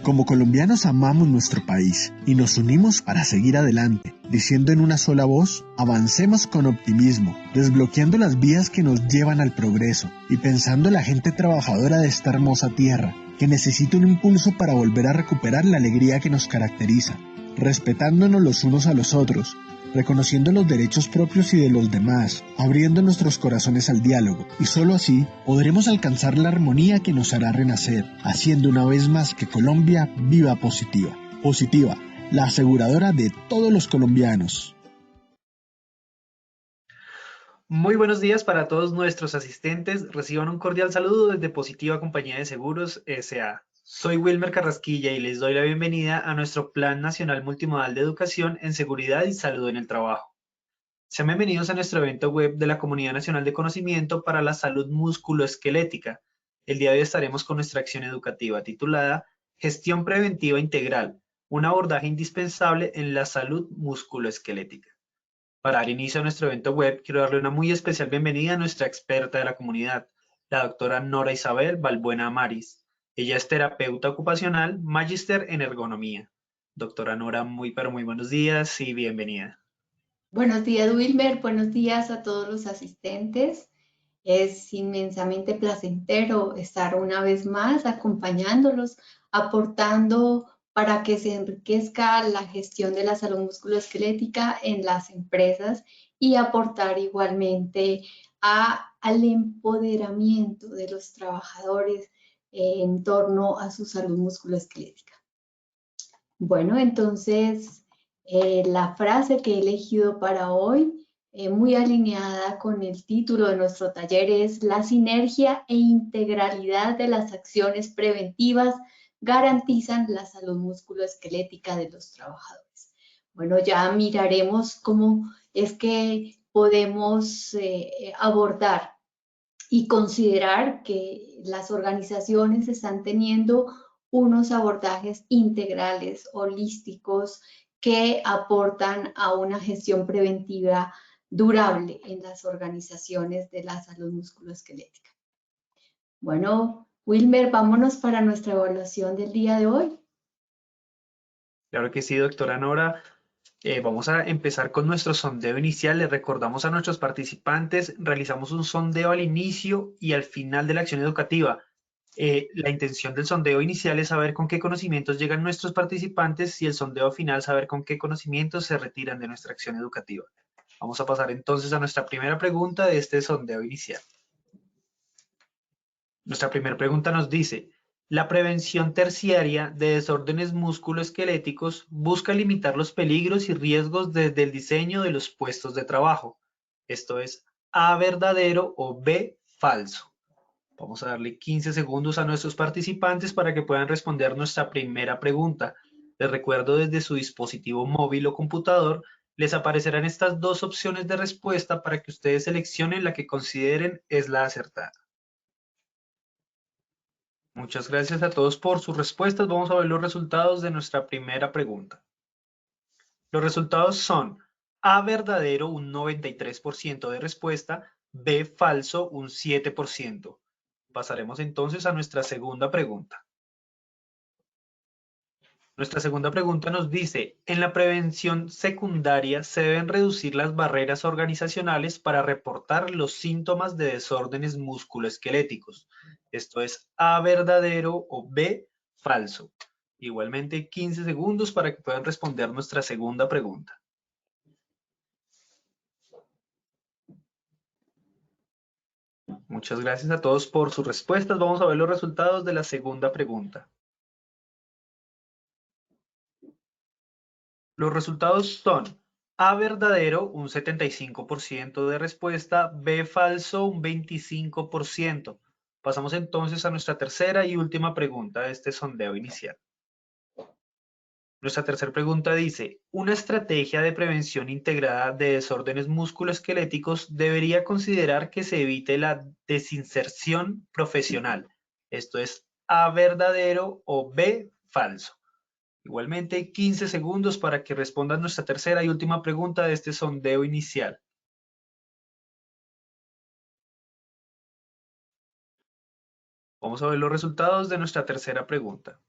Como colombianos amamos nuestro país y nos unimos para seguir adelante, diciendo en una sola voz, avancemos con optimismo, desbloqueando las vías que nos llevan al progreso y pensando en la gente trabajadora de esta hermosa tierra, que necesita un impulso para volver a recuperar la alegría que nos caracteriza, respetándonos los unos a los otros, reconociendo los derechos propios y de los demás, abriendo nuestros corazones al diálogo, y solo así podremos alcanzar la armonía que nos hará renacer, haciendo una vez más que Colombia viva positiva. Positiva, la aseguradora de todos los colombianos. Muy buenos días para todos nuestros asistentes. Reciban un cordial saludo desde Positiva Compañía de Seguros S.A. Soy Wilmer Carrasquilla y les doy la bienvenida a nuestro Plan Nacional Multimodal de Educación en Seguridad y Salud en el Trabajo. Sean bienvenidos a nuestro evento web de la Comunidad Nacional de Conocimiento para la Salud Musculoesquelética. El día de hoy estaremos con nuestra acción educativa titulada Gestión Preventiva Integral, un abordaje indispensable en la salud musculoesquelética. Para dar inicio a nuestro evento web, quiero darle una muy especial bienvenida a nuestra experta de la comunidad, la doctora Nora Isabel Balbuena Amaris. Ella es terapeuta ocupacional, magíster en ergonomía. Doctora Nora, muy buenos días y bienvenida. Buenos días, Wilmer. Buenos días a todos los asistentes. Es inmensamente placentero estar una vez más acompañándolos, aportando para que se enriquezca la gestión de la salud musculoesquelética en las empresas y aportar igualmente al empoderamiento de los trabajadores en torno a su salud musculoesquelética. Bueno, entonces la frase que he elegido para hoy, muy alineada con el título de nuestro taller, es: la sinergia e integralidad de las acciones preventivas garantizan la salud musculoesquelética de los trabajadores. Bueno, ya miraremos cómo es que podemos abordar y considerar que las organizaciones están teniendo unos abordajes integrales, holísticos, que aportan a una gestión preventiva durable en las organizaciones de la salud musculoesquelética. Bueno, Wilmer, vámonos para nuestra evaluación del día de hoy. Claro que sí, doctora Nora. Vamos a empezar con nuestro sondeo inicial. Les recordamos a nuestros participantes, realizamos un sondeo al inicio y al final de la acción educativa. La intención del sondeo inicial es saber con qué conocimientos llegan nuestros participantes y el sondeo final saber con qué conocimientos se retiran de nuestra acción educativa. Vamos a pasar entonces a nuestra primera pregunta de este sondeo inicial. Nuestra primera pregunta nos dice: la prevención terciaria de desórdenes musculoesqueléticos busca limitar los peligros y riesgos desde el diseño de los puestos de trabajo. Esto es A, verdadero, o B, falso. Vamos a darle 15 segundos a nuestros participantes para que puedan responder nuestra primera pregunta. Les recuerdo, desde su dispositivo móvil o computador les aparecerán estas dos opciones de respuesta para que ustedes seleccionen la que consideren es la acertada. Muchas gracias a todos por sus respuestas. Vamos a ver los resultados de nuestra primera pregunta. Los resultados son: A, verdadero, un 93% de respuesta; B, falso, un 7%. Pasaremos entonces a nuestra segunda pregunta. Nuestra segunda pregunta nos dice: en la prevención secundaria se deben reducir las barreras organizacionales para reportar los síntomas de desórdenes musculoesqueléticos. Esto es A, verdadero, o B, falso. Igualmente 15 segundos para que puedan responder nuestra segunda pregunta. Muchas gracias a todos por sus respuestas. Vamos a ver los resultados de la segunda pregunta. Los resultados son: A, verdadero, un 75% de respuesta; B, falso, un 25%. Pasamos entonces a nuestra tercera y última pregunta de este sondeo inicial. Nuestra tercera pregunta dice: una estrategia de prevención integrada de desórdenes musculoesqueléticos debería considerar que se evite la desinserción profesional. Esto es A, verdadero, o B, falso. Igualmente 15 segundos para que respondan nuestra tercera y última pregunta de este sondeo inicial. Vamos a ver los resultados de nuestra tercera pregunta.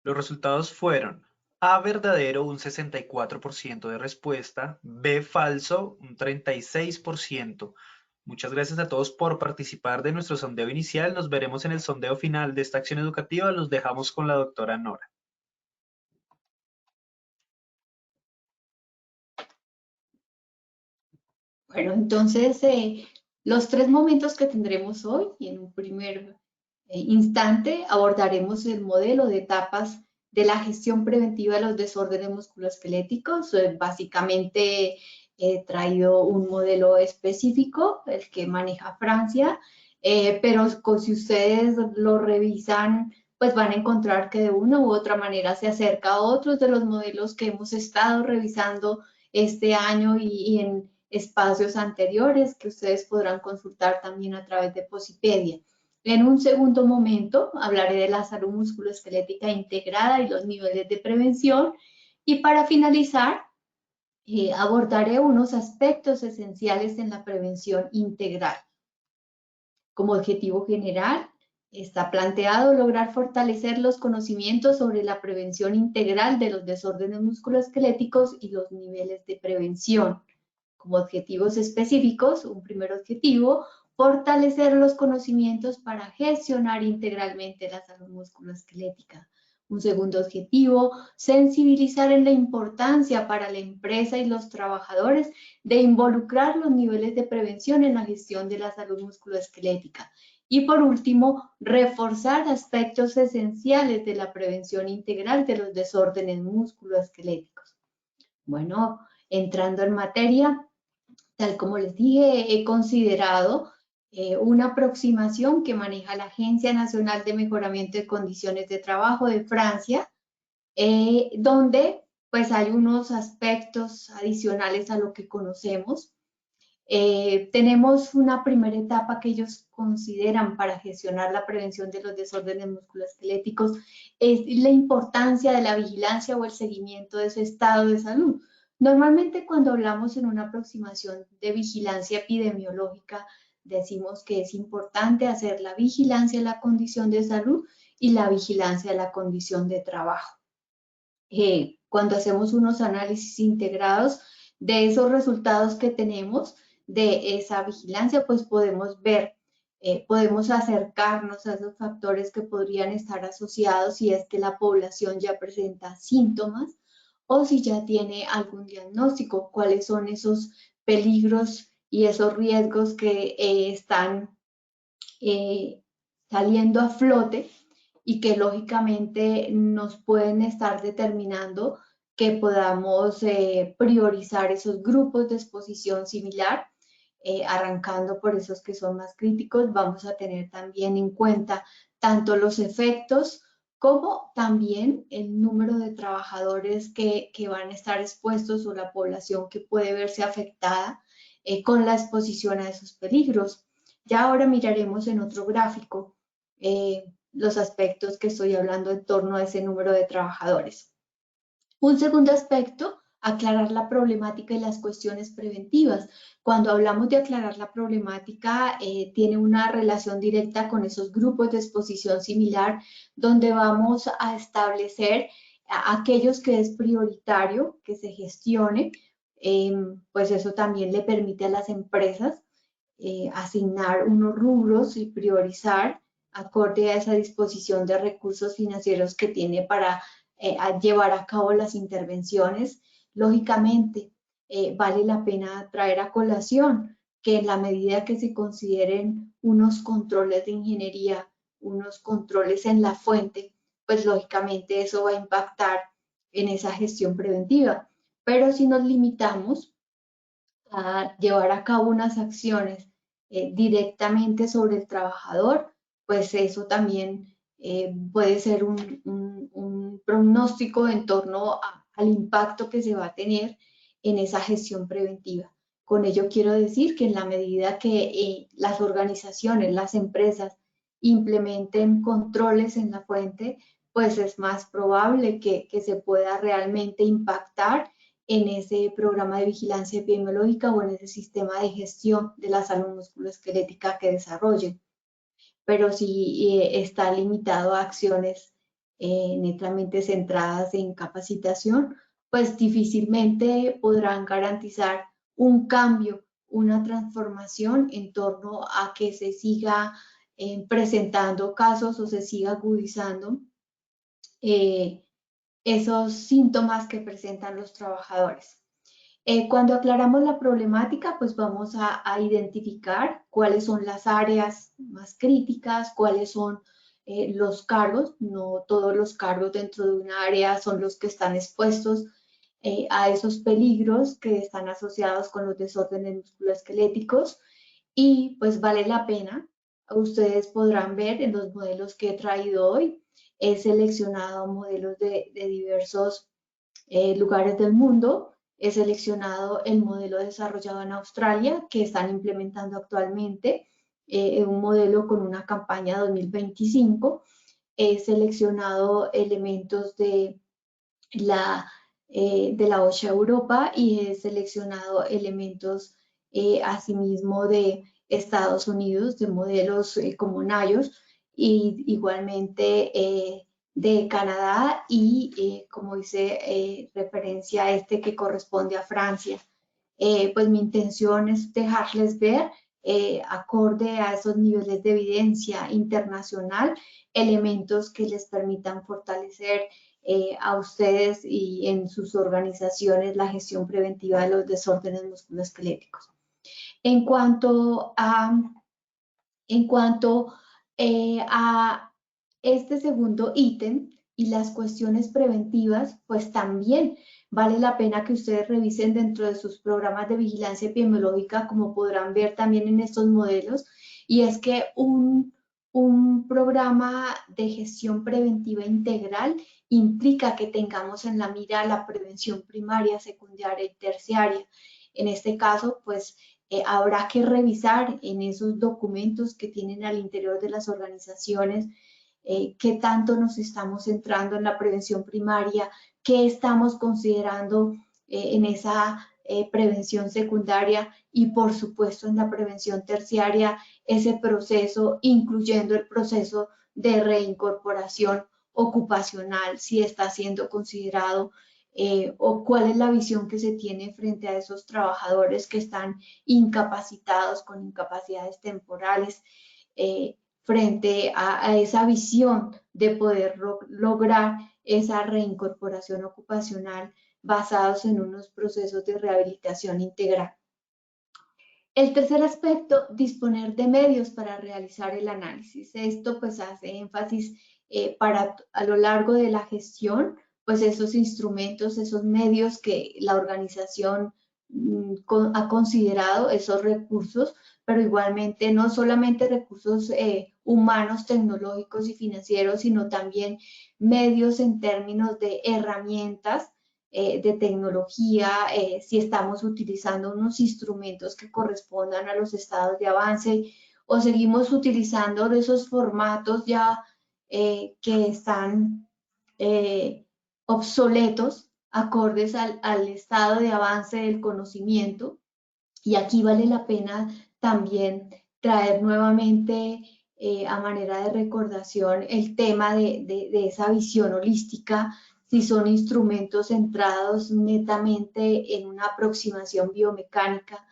Los resultados fueron A verdadero un 64% de respuesta, B falso un 36%. Muchas gracias a todos por participar de nuestro sondeo inicial. Nos veremos en el sondeo final de esta acción educativa. Los dejamos con la doctora Nora. Bueno, entonces los tres momentos que tendremos hoy, y en un primer instante abordaremos el modelo de etapas de la gestión preventiva de los desórdenes musculoesqueléticos. Básicamente he traído un modelo específico, el que maneja Francia, pero si ustedes lo revisan, pues van a encontrar que de una u otra manera se acerca a otros de los modelos que hemos estado revisando este año y en espacios anteriores que ustedes podrán consultar también a través de Posipedia. En un segundo momento hablaré de la salud musculoesquelética integrada y los niveles de prevención. Y para finalizar, abordaré unos aspectos esenciales en la prevención integral. Como objetivo general, está planteado lograr fortalecer los conocimientos sobre la prevención integral de los desórdenes musculoesqueléticos y los niveles de prevención. Como objetivos específicos, un primer objetivo, fortalecer los conocimientos para gestionar integralmente la salud musculoesquelética. Un segundo objetivo, sensibilizar en la importancia para la empresa y los trabajadores de involucrar los niveles de prevención en la gestión de la salud musculoesquelética. Y por último, reforzar aspectos esenciales de la prevención integral de los desórdenes musculoesqueléticos. Bueno, entrando en materia, tal como les dije, he considerado una aproximación que maneja la Agencia Nacional de Mejoramiento de Condiciones de Trabajo de Francia, donde pues hay unos aspectos adicionales a lo que conocemos. Tenemos una primera etapa que ellos consideran para gestionar la prevención de los desórdenes musculoesqueléticos, es la importancia de la vigilancia o el seguimiento de su estado de salud. Normalmente cuando hablamos en una aproximación de vigilancia epidemiológica, decimos que es importante hacer la vigilancia de la condición de salud y la vigilancia de la condición de trabajo. Cuando hacemos unos análisis integrados de esos resultados que tenemos, de esa vigilancia, pues podemos ver, podemos acercarnos a esos factores que podrían estar asociados si es que la población ya presenta síntomas o si ya tiene algún diagnóstico, cuáles son esos peligros y esos riesgos que están saliendo a flote y que lógicamente nos pueden estar determinando que podamos priorizar esos grupos de exposición similar, arrancando por esos que son más críticos. Vamos a tener también en cuenta tanto los efectos como también el número de trabajadores que van a estar expuestos o la población que puede verse afectada con la exposición a esos peligros. Ya ahora miraremos en otro gráfico los aspectos que estoy hablando en torno a ese número de trabajadores. Un segundo aspecto, aclarar la problemática y las cuestiones preventivas. Cuando hablamos de aclarar la problemática, tiene una relación directa con esos grupos de exposición similar, donde vamos a establecer aquellos que es prioritario que se gestione, pues eso también le permite a las empresas asignar unos rubros y priorizar acorde a esa disposición de recursos financieros que tiene para llevar a cabo las intervenciones. Lógicamente, vale la pena traer a colación que en la medida que se consideren unos controles de ingeniería, unos controles en la fuente, pues lógicamente eso va a impactar en esa gestión preventiva. Pero si nos limitamos a llevar a cabo unas acciones directamente sobre el trabajador, pues eso también puede ser un pronóstico en torno al impacto que se va a tener en esa gestión preventiva. Con ello quiero decir que en la medida que las organizaciones, las empresas implementen controles en la fuente, pues es más probable que se pueda realmente impactar en ese programa de vigilancia epidemiológica o en ese sistema de gestión de la salud musculoesquelética que desarrollen. Pero si está limitado a acciones netamente centradas en capacitación, pues difícilmente podrán garantizar un cambio, una transformación en torno a que se siga presentando casos o se siga agudizando esos síntomas que presentan los trabajadores. Cuando aclaramos la problemática, pues vamos a identificar cuáles son las áreas más críticas, cuáles son los cargos. No todos los cargos dentro de una área son los que están expuestos a esos peligros que están asociados con los desórdenes musculoesqueléticos, y pues vale la pena. Ustedes podrán ver en los modelos que he traído hoy, he seleccionado modelos de diversos lugares del mundo. He seleccionado el modelo desarrollado en Australia que están implementando actualmente, un modelo con una campaña 2025. He seleccionado elementos de la OSHA Europa y he seleccionado elementos asimismo de Estados Unidos, de modelos como NIOSH, y igualmente de Canadá y como hice referencia a este que corresponde a Francia. Pues mi intención es dejarles ver, acorde a esos niveles de evidencia internacional, elementos que les permitan fortalecer a ustedes y en sus organizaciones la gestión preventiva de los desórdenes musculoesqueléticos. En cuanto a este segundo ítem y las cuestiones preventivas, pues también vale la pena que ustedes revisen dentro de sus programas de vigilancia epidemiológica, como podrán ver también en estos modelos, y es que un programa de gestión preventiva integral implica que tengamos en la mira la prevención primaria, secundaria y terciaria. En este caso, pues habrá que revisar en esos documentos que tienen al interior de las organizaciones qué tanto nos estamos centrando en la prevención primaria, qué estamos considerando en esa prevención secundaria y por supuesto en la prevención terciaria, ese proceso, incluyendo el proceso de reincorporación ocupacional, si está siendo considerado, o cuál es la visión que se tiene frente a esos trabajadores que están incapacitados con incapacidades temporales, frente a esa visión de poder lograr esa reincorporación ocupacional basados en unos procesos de rehabilitación integral. El tercer aspecto, disponer de medios para realizar el análisis. Esto pues hace énfasis para a lo largo de la gestión, pues esos instrumentos, esos medios que la organización ha considerado, esos recursos, pero igualmente no solamente recursos humanos, tecnológicos y financieros, sino también medios en términos de herramientas de tecnología, si estamos utilizando unos instrumentos que correspondan a los estados de avance o seguimos utilizando de esos formatos ya que están obsoletos, acordes al estado de avance del conocimiento. Y aquí vale la pena también traer nuevamente a manera de recordación el tema de esa visión holística, si son instrumentos centrados netamente en una aproximación biomecánica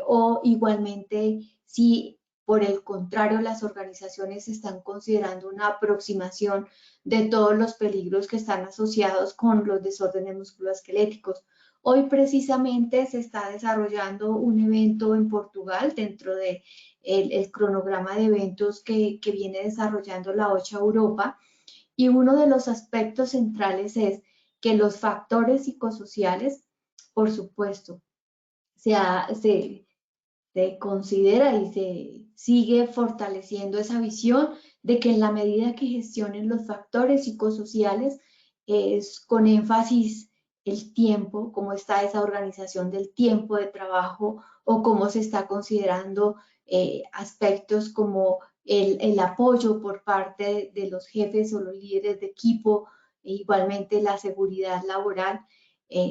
o igualmente si por el contrario las organizaciones están considerando una aproximación de todos los peligros que están asociados con los desórdenes musculoesqueléticos. Hoy precisamente se está desarrollando un evento en Portugal dentro de el cronograma de eventos que viene desarrollando la OSHA Europa, y uno de los aspectos centrales es que los factores psicosociales, por supuesto, se considera y se sigue fortaleciendo esa visión de que en la medida que gestionen los factores psicosociales, es con énfasis el tiempo, cómo está esa organización del tiempo de trabajo o cómo se está considerando aspectos como el apoyo por parte de los jefes o los líderes de equipo, e igualmente la seguridad laboral,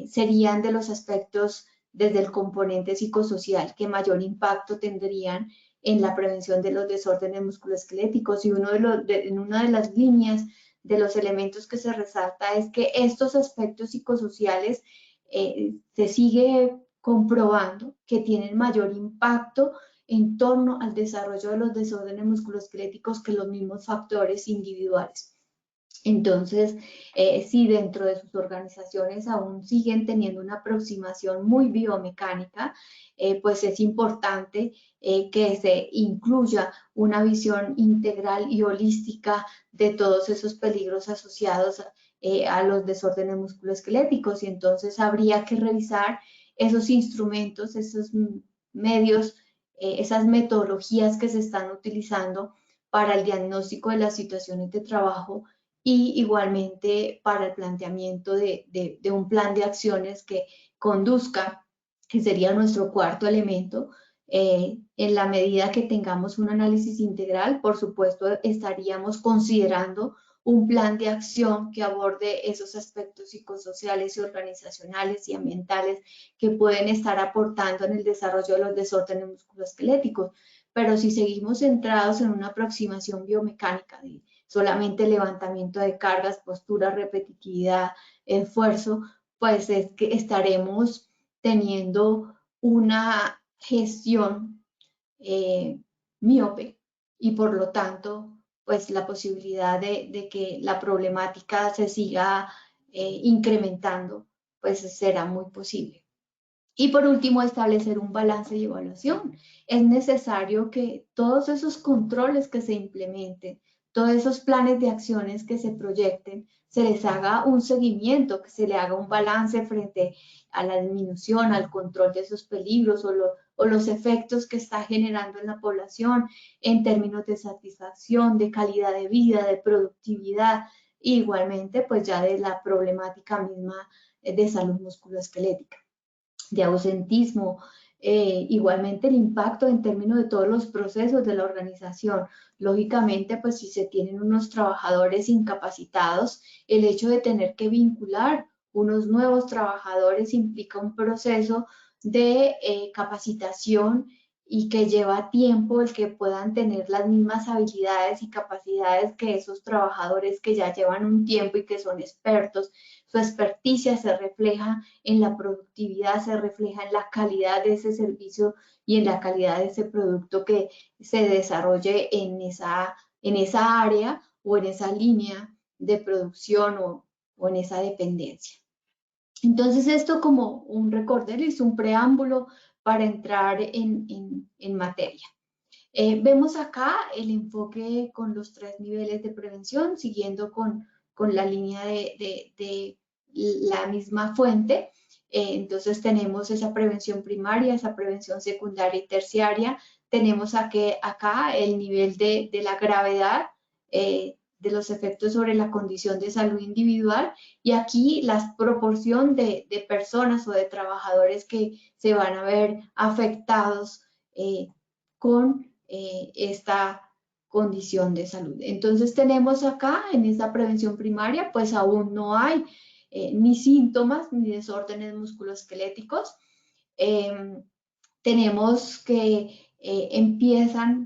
serían de los aspectos desde el componente psicosocial que mayor impacto tendrían en la prevención de los desórdenes musculoesqueléticos. Y en una de las líneas de los elementos que se resalta es que estos aspectos psicosociales se sigue comprobando que tienen mayor impacto en torno al desarrollo de los desórdenes musculoesqueléticos que los mismos factores individuales. Entonces, si dentro de sus organizaciones aún siguen teniendo una aproximación muy biomecánica, pues es importante que se incluya una visión integral y holística de todos esos peligros asociados a los desórdenes musculoesqueléticos. Y entonces habría que revisar esos instrumentos, esos medios, esas metodologías que se están utilizando para el diagnóstico de las situaciones de trabajo y igualmente para el planteamiento de un plan de acciones que conduzca, que sería nuestro cuarto elemento. En la medida que tengamos un análisis integral, por supuesto, estaríamos considerando un plan de acción que aborde esos aspectos psicosociales y organizacionales y ambientales que pueden estar aportando en el desarrollo de los desórdenes musculoesqueléticos. Pero si seguimos centrados en una aproximación biomecánica de solamente levantamiento de cargas, postura, repetitividad, esfuerzo, pues es que estaremos teniendo una gestión miope y por lo tanto, pues la posibilidad de que la problemática se siga incrementando, pues será muy posible. Y por último, establecer un balance y evaluación. Es necesario que todos esos controles que se implementen, todos esos planes de acciones que se proyecten, se les haga un seguimiento, que se le haga un balance frente a la disminución, al control de esos peligros o los efectos que está generando en la población en términos de satisfacción, de calidad de vida, de productividad, e igualmente pues ya de la problemática misma de salud musculoesquelética, de ausentismo, igualmente el impacto en términos de todos los procesos de la organización. Lógicamente, pues si se tienen unos trabajadores incapacitados, el hecho de tener que vincular unos nuevos trabajadores implica un proceso de capacitación y que lleva tiempo el que puedan tener las mismas habilidades y capacidades que esos trabajadores que ya llevan un tiempo y que son expertos. Su experticia se refleja en la productividad, se refleja en la calidad de ese servicio y en la calidad de ese producto que se desarrolle en esa área o en esa línea de producción o en esa dependencia. Entonces esto como un recorderis, un preámbulo para entrar en materia. Vemos acá el enfoque con los 3 niveles de prevención, siguiendo con la línea de la misma fuente. Entonces tenemos esa prevención primaria, esa prevención secundaria y terciaria. Tenemos acá el nivel de la gravedad de los efectos sobre la condición de salud individual y aquí la proporción de personas o de trabajadores que se van a ver afectados con esta condición de salud. Entonces tenemos acá en esta prevención primaria, pues aún no hay ni síntomas ni desórdenes musculoesqueléticos. Tenemos que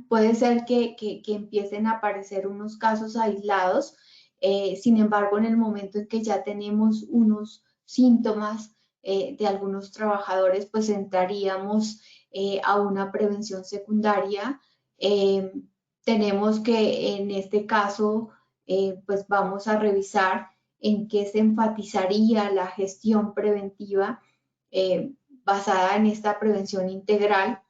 puede ser que empiecen a aparecer unos casos aislados, sin embargo, en el momento en que ya tenemos unos síntomas de algunos trabajadores, pues entraríamos a una prevención secundaria. Tenemos que en este caso, pues vamos a revisar en qué se enfatizaría la gestión preventiva basada en esta prevención integral.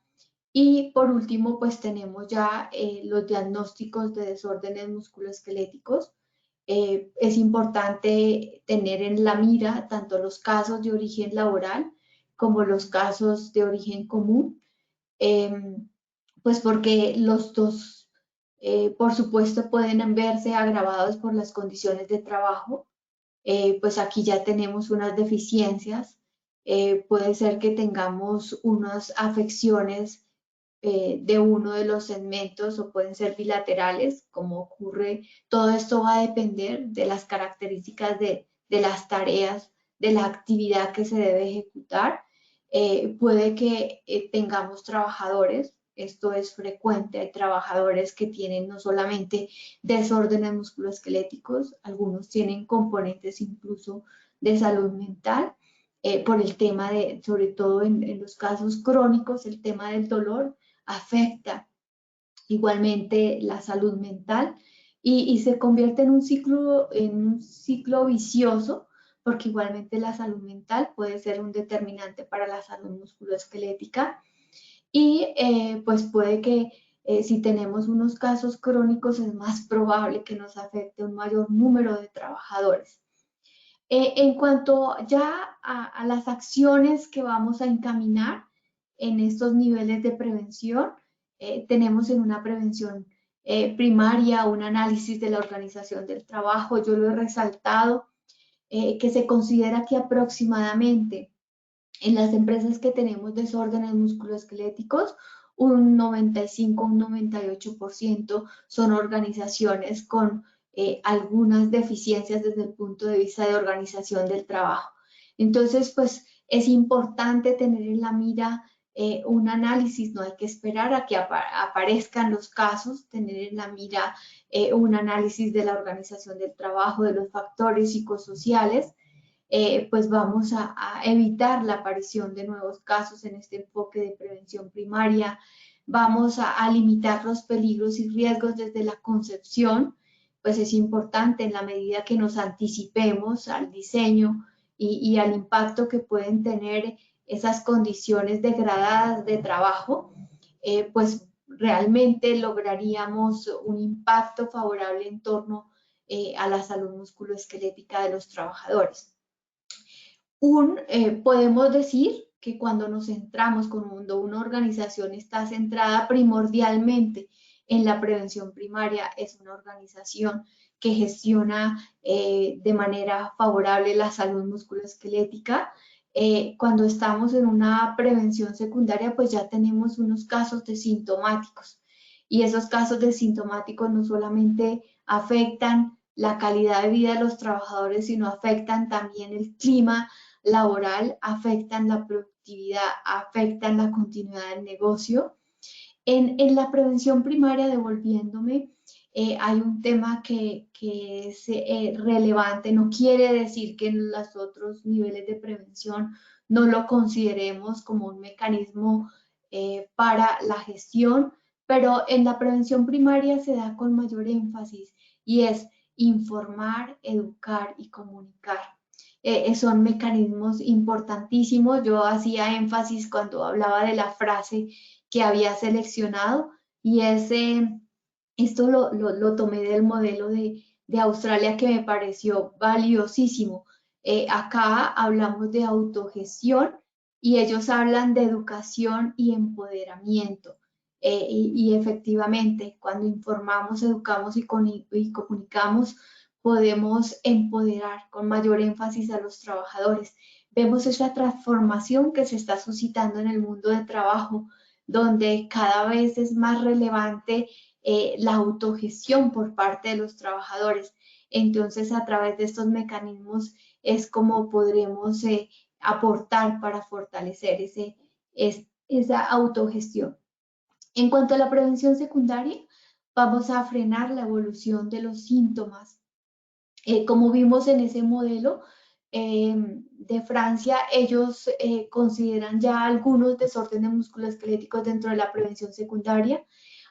Y por último, pues tenemos ya los diagnósticos de desórdenes musculoesqueléticos. Es importante tener en la mira tanto los casos de origen laboral como los casos de origen común, pues porque los dos, por supuesto, pueden verse agravados por las condiciones de trabajo. Pues aquí ya tenemos unas deficiencias. Puede ser que tengamos unas afecciones de uno de los segmentos o pueden ser bilaterales, como ocurre. Todo esto va a depender de las características de las tareas, de la actividad que se debe ejecutar. Puede que tengamos trabajadores Esto es frecuente. Hay trabajadores que tienen no solamente desórdenes musculoesqueléticos, algunos tienen componentes incluso de salud mental, por el tema de, sobre todo en los casos crónicos, el tema del dolor afecta igualmente la salud mental y se convierte en un ciclo vicioso, porque igualmente la salud mental puede ser un determinante para la salud musculoesquelética y pues puede que si tenemos unos casos crónicos es más probable que nos afecte un mayor número de trabajadores. En cuanto ya a las acciones que vamos a encaminar en estos niveles de prevención, tenemos en una prevención primaria un análisis de la organización del trabajo. Yo lo he resaltado, que se considera que aproximadamente en las empresas que tenemos desórdenes musculoesqueléticos, un 95, un 98% son organizaciones con algunas deficiencias desde el punto de vista de organización del trabajo. Entonces, pues es importante tener en la mira un análisis, no hay que esperar a que aparezcan los casos, tener en la mira un análisis de la organización del trabajo, de los factores psicosociales, pues vamos a evitar la aparición de nuevos casos en este enfoque de prevención primaria, vamos a limitar los peligros y riesgos desde la concepción, pues es importante en la medida que nos anticipemos al diseño y al impacto que pueden tener esas condiciones degradadas de trabajo, pues realmente lograríamos un impacto favorable en torno a la salud musculoesquelética de los trabajadores. Podemos decir que cuando nos centramos, cuando una organización está centrada primordialmente en la prevención primaria, es una organización que gestiona de manera favorable la salud musculoesquelética. Cuando estamos en una prevención secundaria, pues ya tenemos unos casos de sintomáticos. Y esos casos de sintomáticos no solamente afectan la calidad de vida de los trabajadores, sino afectan también el clima laboral, afectan la productividad, afectan la continuidad del negocio. En la prevención primaria, devolviéndome, hay un tema que es relevante. No quiere decir que en los otros niveles de prevención no lo consideremos como un mecanismo para la gestión, pero en la prevención primaria se da con mayor énfasis y es informar, educar y comunicar. Son mecanismos importantísimos. Yo hacía énfasis cuando hablaba de la frase que había seleccionado y esto lo tomé del modelo de Australia, que me pareció valiosísimo. Acá hablamos de autogestión y ellos hablan de educación y empoderamiento. Y efectivamente, cuando informamos, educamos y comunicamos, podemos empoderar con mayor énfasis a los trabajadores. Vemos esa transformación que se está suscitando en el mundo de trabajo, donde cada vez es más relevante la autogestión por parte de los trabajadores. Entonces, a través de estos mecanismos es como podremos aportar para fortalecer esa autogestión. En cuanto a la prevención secundaria, vamos a frenar la evolución de los síntomas. Como vimos en ese modelo de Francia, ellos consideran ya algunos desórdenes musculoesqueléticos dentro de la prevención secundaria.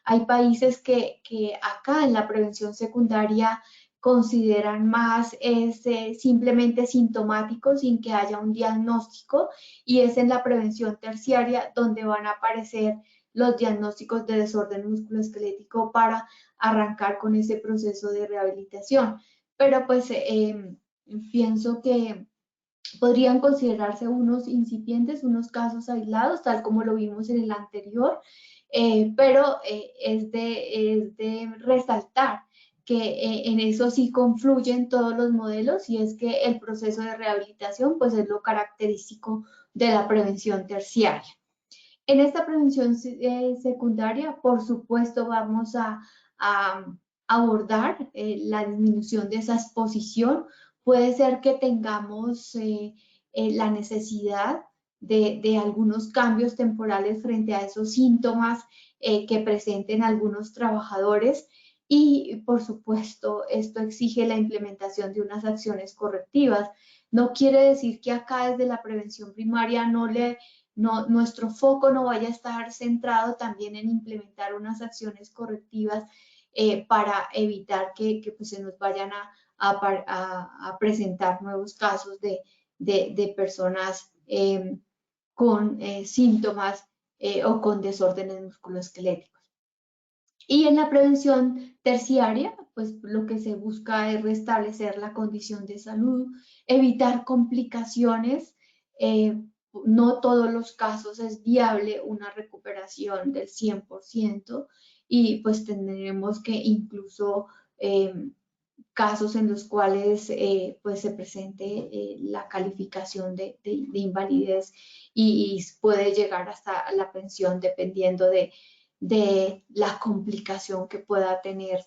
Hay países que acá en la prevención secundaria consideran más simplemente sintomático sin que haya un diagnóstico, y es en la prevención terciaria donde van a aparecer los diagnósticos de desorden musculoesquelético para arrancar con ese proceso de rehabilitación. Pero pues pienso que podrían considerarse unos incipientes, unos casos aislados, tal como lo vimos en el anterior, pero es de resaltar que en eso sí confluyen todos los modelos, y es que el proceso de rehabilitación pues es lo característico de la prevención terciaria. En esta prevención secundaria, por supuesto, vamos a abordar la disminución de esa exposición. Puede ser que tengamos la necesidad de algunos cambios temporales frente a esos síntomas que presenten algunos trabajadores. Y, por supuesto, esto exige la implementación de unas acciones correctivas. No quiere decir que acá desde la prevención primaria nuestro foco no vaya a estar centrado también en implementar unas acciones correctivas para evitar que pues, se nos vayan a presentar nuevos casos de personas con síntomas o con desórdenes musculoesqueléticos. Y en la prevención terciaria, pues lo que se busca es restablecer la condición de salud, evitar complicaciones. No todos los casos es viable una recuperación del 100% y pues tendremos que incluso casos en los cuales pues se presente la calificación de invalidez y puede llegar hasta la pensión dependiendo de la complicación que pueda tener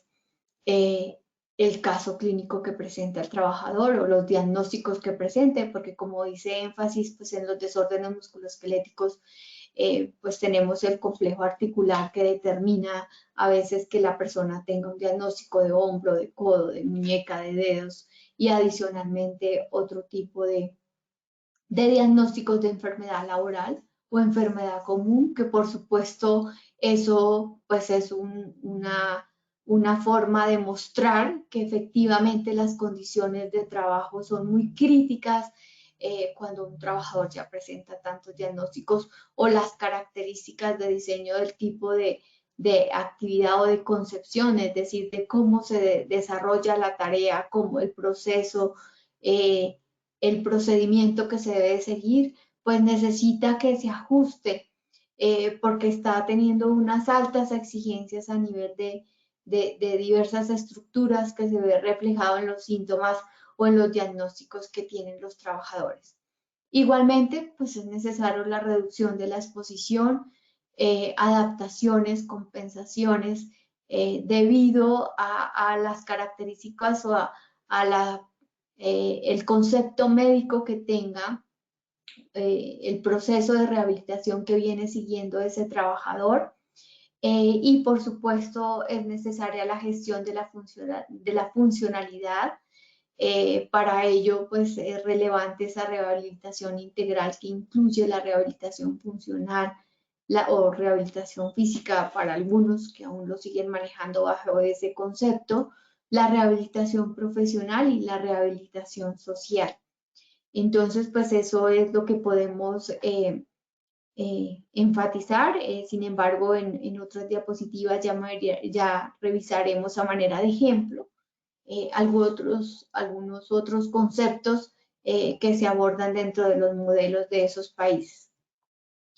el caso clínico que presenta el trabajador o los diagnósticos que presente, porque como dice énfasis, pues en los desórdenes musculoesqueléticos, pues tenemos el complejo articular que determina a veces que la persona tenga un diagnóstico de hombro, de codo, de muñeca, de dedos y adicionalmente otro tipo de diagnósticos de enfermedad laboral o enfermedad común, que por supuesto eso pues es una forma de mostrar que efectivamente las condiciones de trabajo son muy críticas cuando un trabajador ya presenta tantos diagnósticos o las características de diseño del tipo de actividad o de concepción, es decir, de cómo se desarrolla la tarea, cómo el proceso, el procedimiento que se debe seguir, pues necesita que se ajuste porque está teniendo unas altas exigencias a nivel de diversas estructuras que se ve reflejado en los síntomas o en los diagnósticos que tienen los trabajadores. Igualmente, pues es necesario la reducción de la exposición, adaptaciones, compensaciones, debido a las características o el concepto médico que tenga el proceso de rehabilitación que viene siguiendo ese trabajador. Y por supuesto es necesaria la gestión de la funcionalidad. Para ello, pues es relevante esa rehabilitación integral que incluye la rehabilitación funcional o rehabilitación física para algunos que aún lo siguen manejando bajo ese concepto, la rehabilitación profesional y la rehabilitación social. Entonces, pues eso es lo que podemos enfatizar. Sin embargo, en otras diapositivas ya revisaremos a manera de ejemplo algunos otros conceptos que se abordan dentro de los modelos de esos países.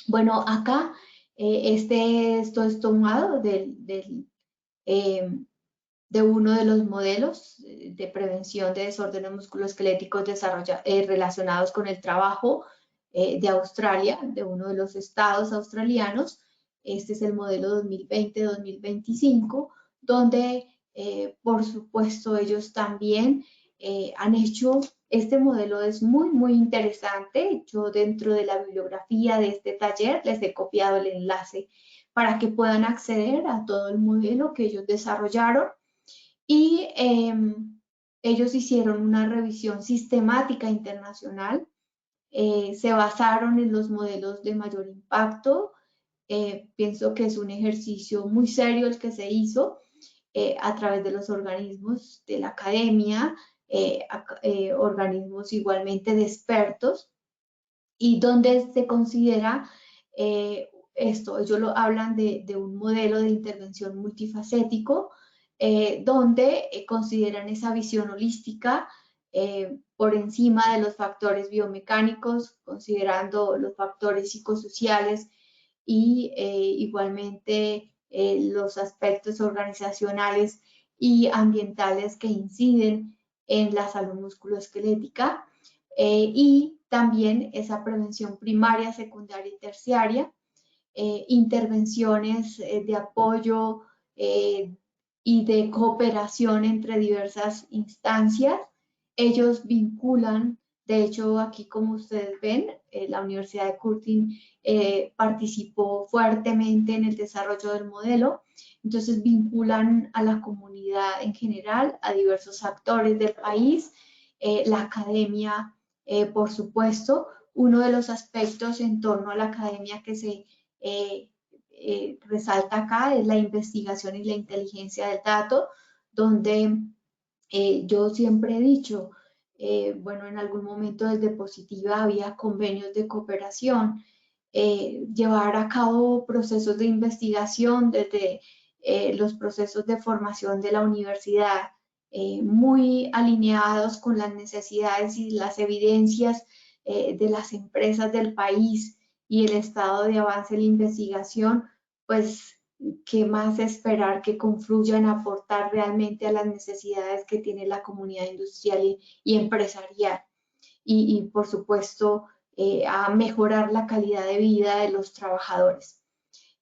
Bueno, acá esto es tomado de uno de los modelos de prevención de desórdenes musculoesqueléticos relacionados con el trabajo de Australia, de uno de los estados australianos. Este es el modelo 2020-2025, donde por supuesto ellos también han hecho, este modelo es muy, muy interesante. Yo dentro de la bibliografía de este taller les he copiado el enlace para que puedan acceder a todo el modelo que ellos desarrollaron. Y ellos hicieron una revisión sistemática internacional, se basaron en los modelos de mayor impacto. Pienso que es un ejercicio muy serio el que se hizo a través de los organismos de la academia, organismos igualmente de expertos, y donde se considera ellos hablan de un modelo de intervención multifacético, donde consideran esa visión holística por encima de los factores biomecánicos, considerando los factores psicosociales y igualmente los aspectos organizacionales y ambientales que inciden en la salud musculoesquelética, y también esa prevención primaria, secundaria y terciaria, intervenciones de apoyo y de cooperación entre diversas instancias. Ellos vinculan De hecho, aquí como ustedes ven, la Universidad de Curtin participó fuertemente en el desarrollo del modelo. Entonces vinculan a la comunidad en general, a diversos actores del país, la academia, por supuesto. Uno de los aspectos en torno a la academia que se resalta acá es la investigación y la inteligencia del dato, donde yo siempre he dicho, bueno, en algún momento desde Positiva había convenios de cooperación, llevar a cabo procesos de investigación desde los procesos de formación de la universidad, muy alineados con las necesidades y las evidencias de las empresas del país y el estado de avance de la investigación, pues qué más esperar que confluyan a aportar realmente a las necesidades que tiene la comunidad industrial y empresarial. Y por supuesto, a mejorar la calidad de vida de los trabajadores.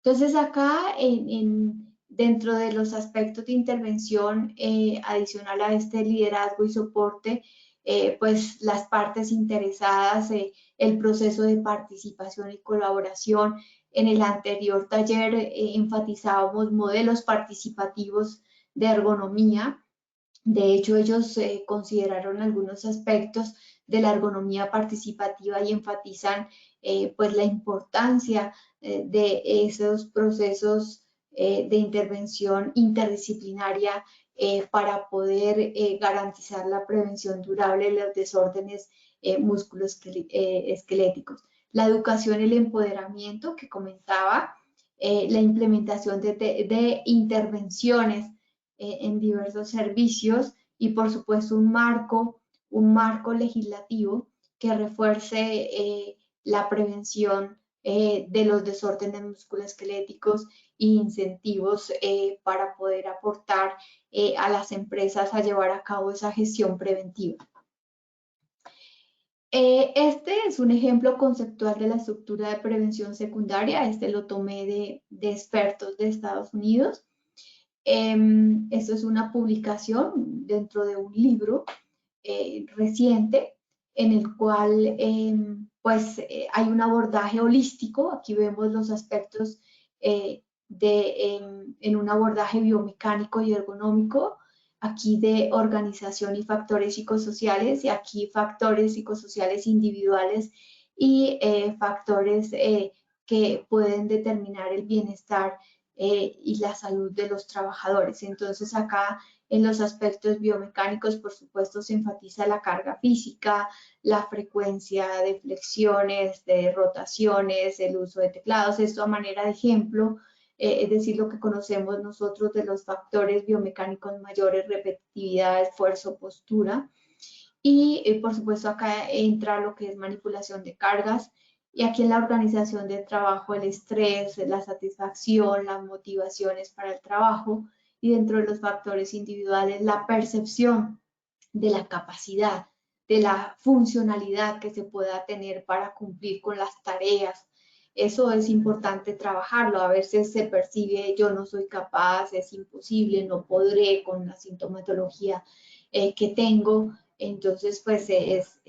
Entonces, acá dentro de los aspectos de intervención adicional a este liderazgo y soporte, pues las partes interesadas, el proceso de participación y colaboración. En el anterior taller enfatizábamos modelos participativos de ergonomía. De hecho, ellos consideraron algunos aspectos de la ergonomía participativa y enfatizan pues la importancia de esos procesos de intervención interdisciplinaria para poder garantizar la prevención durable de los desórdenes musculoesqueléticos. La educación y el empoderamiento que comentaba, la implementación de intervenciones en diversos servicios y por supuesto un marco legislativo que refuerce la prevención de los desórdenes musculoesqueléticos e incentivos para poder aportar a las empresas a llevar a cabo esa gestión preventiva. Este es un ejemplo conceptual de la estructura de prevención secundaria. Este lo tomé de expertos de Estados Unidos. Esto es una publicación dentro de un libro reciente en el cual hay un abordaje holístico. Aquí vemos los aspectos en un abordaje biomecánico y ergonómico, aquí de organización y factores psicosociales, y aquí factores psicosociales individuales y factores que pueden determinar el bienestar y la salud de los trabajadores. Entonces acá en los aspectos biomecánicos, por supuesto, se enfatiza la carga física, la frecuencia de flexiones, de rotaciones, el uso de teclados. Esto a manera de ejemplo, es decir, lo que conocemos nosotros de los factores biomecánicos mayores: repetitividad, esfuerzo, postura. Y por supuesto acá entra lo que es manipulación de cargas. Y aquí en la organización del trabajo, el estrés, la satisfacción, las motivaciones para el trabajo, y dentro de los factores individuales, la percepción de la capacidad, de la funcionalidad que se pueda tener para cumplir con las tareas. Eso es importante trabajarlo. A veces se percibe: yo no soy capaz, es imposible, no podré con la sintomatología que tengo. Entonces, pues es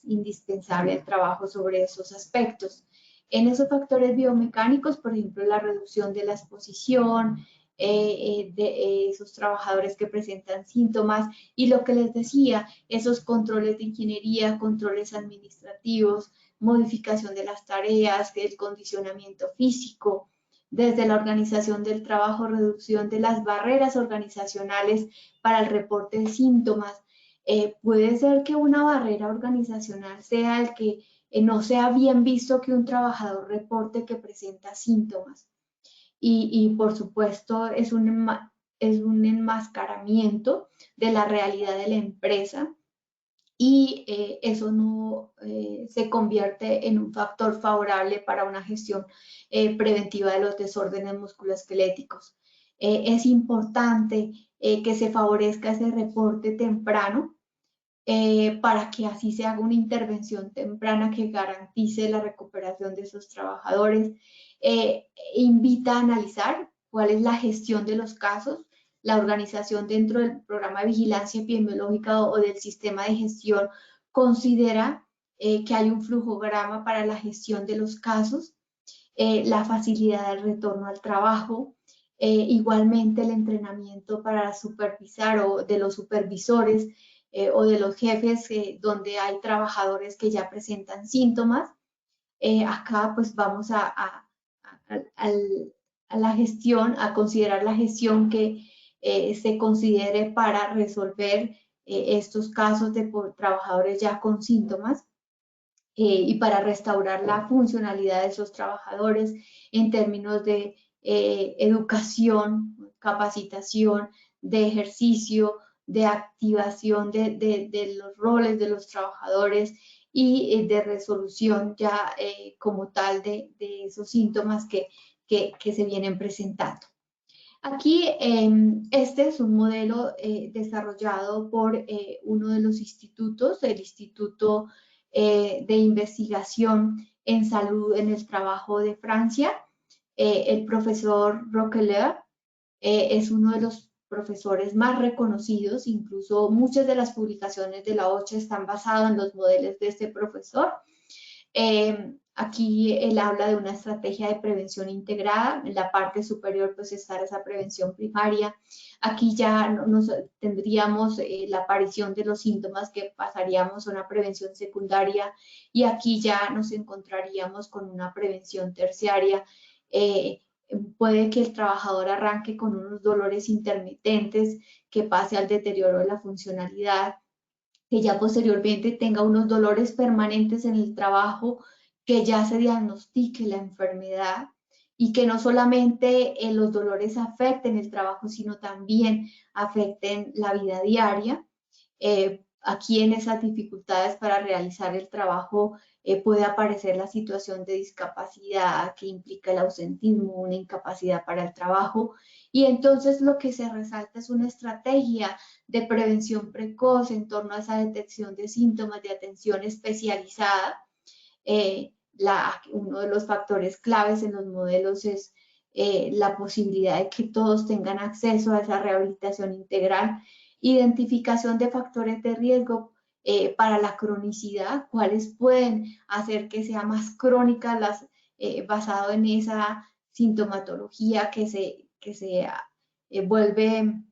indispensable el trabajo sobre esos aspectos. En esos factores biomecánicos, por ejemplo, la reducción de la exposición de esos trabajadores que presentan síntomas, y lo que les decía, esos controles de ingeniería, controles administrativos, modificación de las tareas, el condicionamiento físico, desde la organización del trabajo, reducción de las barreras organizacionales para el reporte de síntomas. Puede ser que una barrera organizacional sea el que no sea bien visto que un trabajador reporte que presenta síntomas. Y por supuesto es un enmascaramiento de la realidad de la empresa, y eso no se convierte en un factor favorable para una gestión preventiva de los desórdenes musculoesqueléticos. Es importante que se favorezca ese reporte temprano para que así se haga una intervención temprana que garantice la recuperación de esos trabajadores. Invita a analizar cuál es la gestión de los casos, la organización dentro del programa de vigilancia epidemiológica o del sistema de gestión, considera que hay un flujograma para la gestión de los casos, la facilidad del retorno al trabajo, igualmente el entrenamiento para supervisar o de los supervisores o de los jefes donde hay trabajadores que ya presentan síntomas. Acá pues vamos a la gestión, a considerar la gestión que se considere para resolver estos casos de trabajadores ya con síntomas. Y para restaurar la funcionalidad de esos trabajadores en términos de educación, capacitación, de ejercicio, de activación de los roles de los trabajadores y de resolución ya como tal de esos síntomas que se vienen presentando. Aquí, este es un modelo desarrollado por uno de los institutos, el Instituto de Investigación en Salud en el Trabajo de Francia. El profesor Roquelaure es uno de los profesores más reconocidos, incluso muchas de las publicaciones de la OCHA están basadas en los modelos de este profesor. Aquí él habla de una estrategia de prevención integrada. En la parte superior pues está esa prevención primaria. Aquí ya tendríamos la aparición de los síntomas que pasaríamos a una prevención secundaria y aquí ya nos encontraríamos con una prevención terciaria. Puede que el trabajador arranque con unos dolores intermitentes, que pase al deterioro de la funcionalidad, que ya posteriormente tenga unos dolores permanentes en el trabajo, que ya se diagnostique la enfermedad y que no solamente los dolores afecten el trabajo, sino también afecten la vida diaria. Aquí en esas dificultades para realizar el trabajo puede aparecer la situación de discapacidad que implica el ausentismo, una incapacidad para el trabajo, y entonces lo que se resalta es una estrategia de prevención precoz en torno a esa detección de síntomas, de atención especializada. Uno de los factores claves en los modelos es la posibilidad de que todos tengan acceso a esa rehabilitación integral, identificación de factores de riesgo para la cronicidad, cuáles pueden hacer que sea más crónica basado en esa sintomatología que se vuelve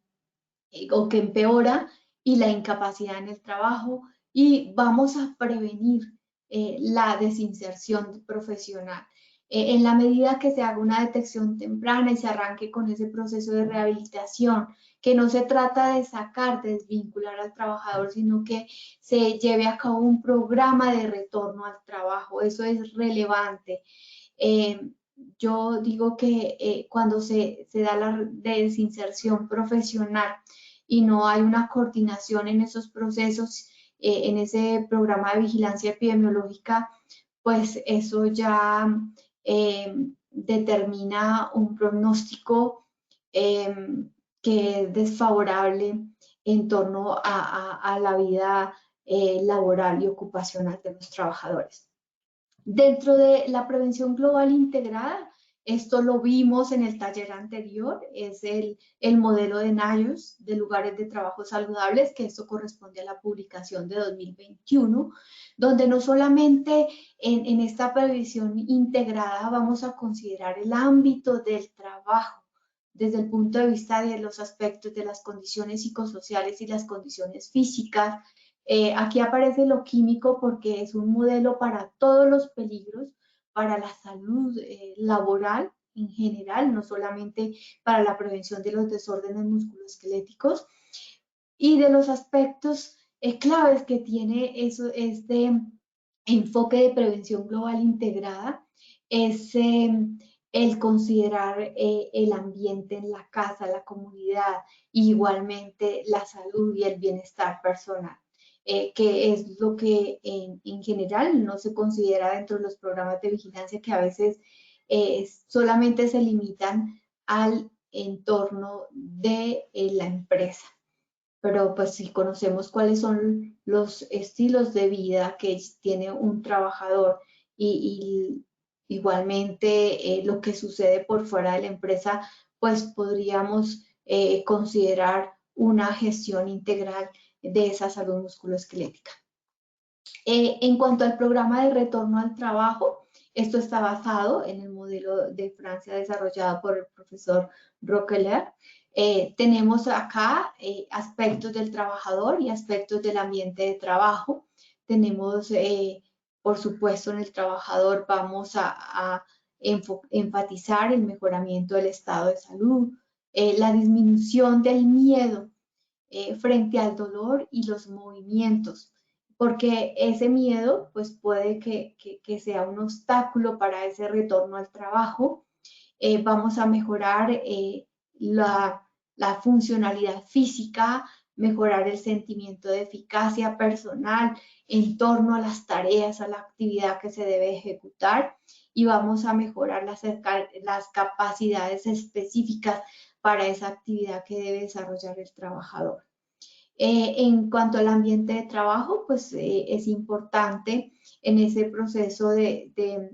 o que empeora, y la incapacidad en el trabajo, y vamos a prevenir la desinserción profesional. En la medida que se haga una detección temprana y se arranque con ese proceso de rehabilitación, que no se trata de sacar, de desvincular al trabajador, sino que se lleve a cabo un programa de retorno al trabajo. Eso es relevante. Yo digo que cuando se da la desinserción profesional y no hay una coordinación en esos procesos, en ese programa de vigilancia epidemiológica, pues eso ya determina un pronóstico que es desfavorable en torno a la vida laboral y ocupacional de los trabajadores. Dentro de la prevención global integrada, esto lo vimos en el taller anterior, es el modelo de NIOS, de lugares de trabajo saludables, que esto corresponde a la publicación de 2021, donde no solamente en esta previsión integrada vamos a considerar el ámbito del trabajo, desde el punto de vista de los aspectos de las condiciones psicosociales y las condiciones físicas. Aquí aparece lo químico porque es un modelo para todos los peligros, para la salud laboral en general, no solamente para la prevención de los desórdenes musculoesqueléticos, y de los aspectos claves que tiene este enfoque de prevención global integrada es el considerar el ambiente en la casa, la comunidad, y igualmente la salud y el bienestar personal. Que es lo que en general no se considera dentro de los programas de vigilancia, que a veces solamente se limitan al entorno de la empresa. Pero pues si conocemos cuáles son los estilos de vida que tiene un trabajador y igualmente lo que sucede por fuera de la empresa, pues podríamos considerar una gestión integral de esa salud musculoesquelética. En cuanto al programa de retorno al trabajo, esto está basado en el modelo de Francia desarrollado por el profesor Roquelaire. Tenemos acá aspectos del trabajador y aspectos del ambiente de trabajo. Tenemos, por supuesto, en el trabajador vamos a enfatizar el mejoramiento del estado de salud, la disminución del miedo frente al dolor y los movimientos, porque ese miedo pues puede que sea un obstáculo para ese retorno al trabajo. Vamos a mejorar la funcionalidad física, mejorar el sentimiento de eficacia personal en torno a las tareas, a la actividad que se debe ejecutar, y vamos a mejorar las capacidades específicas para esa actividad que debe desarrollar el trabajador. En cuanto al ambiente de trabajo, pues es importante en ese proceso de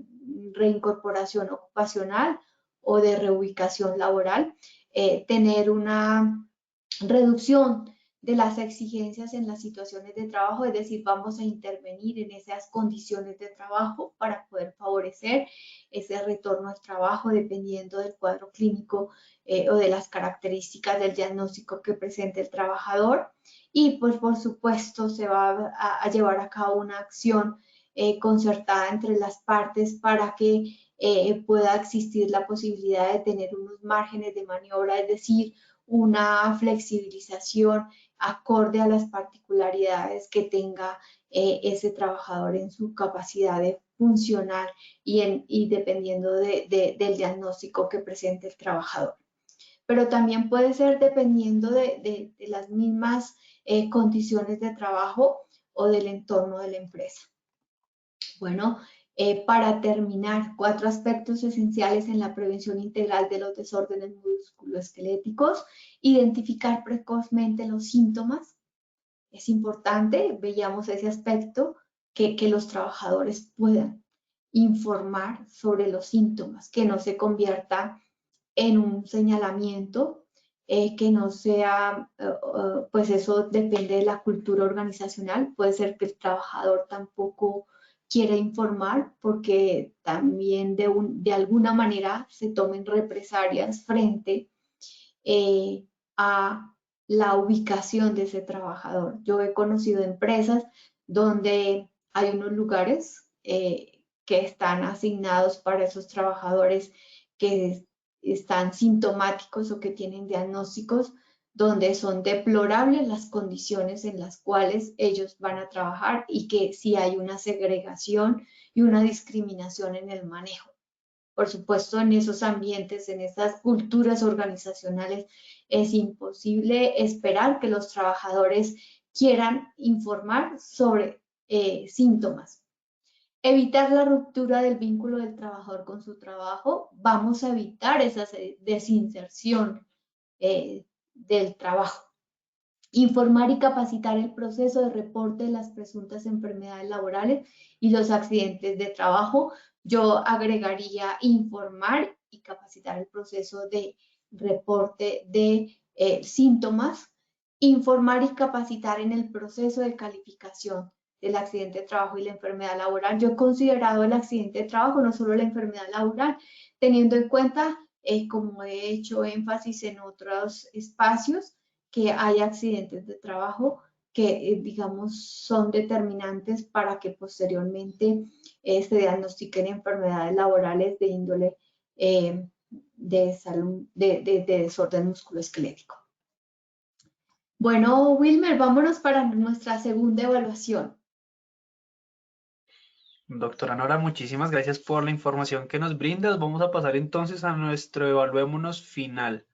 reincorporación ocupacional o de reubicación laboral, tener una reducción de las exigencias en las situaciones de trabajo, es decir, vamos a intervenir en esas condiciones de trabajo para poder favorecer ese retorno al trabajo dependiendo del cuadro clínico o de las características del diagnóstico que presente el trabajador. Y pues por supuesto se va a llevar a cabo una acción concertada entre las partes para que pueda existir la posibilidad de tener unos márgenes de maniobra, es decir, una flexibilización acorde a las particularidades que tenga ese trabajador en su capacidad de funcionar y dependiendo del diagnóstico que presente el trabajador. Pero también puede ser dependiendo de las mismas condiciones de trabajo o del entorno de la empresa. Bueno, para terminar, 4 aspectos esenciales en la prevención integral de los desórdenes musculoesqueléticos. Identificar precozmente los síntomas. Es importante, veíamos ese aspecto, que los trabajadores puedan informar sobre los síntomas, que no se convierta en un señalamiento, que no sea, pues eso depende de la cultura organizacional. Puede ser que el trabajador tampoco quiere informar porque también de alguna manera se tomen represalias frente a la ubicación de ese trabajador. Yo he conocido empresas donde hay unos lugares que están asignados para esos trabajadores que están sintomáticos o que tienen diagnósticos, donde son deplorables las condiciones en las cuales ellos van a trabajar y que sí hay una segregación y una discriminación en el manejo. Por supuesto, en esos ambientes, en esas culturas organizacionales, es imposible esperar que los trabajadores quieran informar sobre síntomas. Evitar la ruptura del vínculo del trabajador con su trabajo. Vamos a evitar esa desinserción del trabajo. Informar y capacitar el proceso de reporte de las presuntas enfermedades laborales y los accidentes de trabajo. Yo agregaría informar y capacitar el proceso de reporte de síntomas. Informar y capacitar en el proceso de calificación del accidente de trabajo y la enfermedad laboral. Yo he considerado el accidente de trabajo, no solo la enfermedad laboral, teniendo en cuenta, como he hecho énfasis en otros espacios, que hay accidentes de trabajo que, digamos, son determinantes para que posteriormente se diagnostiquen enfermedades laborales de índole de salud, de desorden musculoesquelético. Bueno, Wilmer, vámonos para nuestra segunda evaluación. Doctora Nora, muchísimas gracias por la información que nos brindas. Vamos a pasar entonces a nuestro evaluémonos final.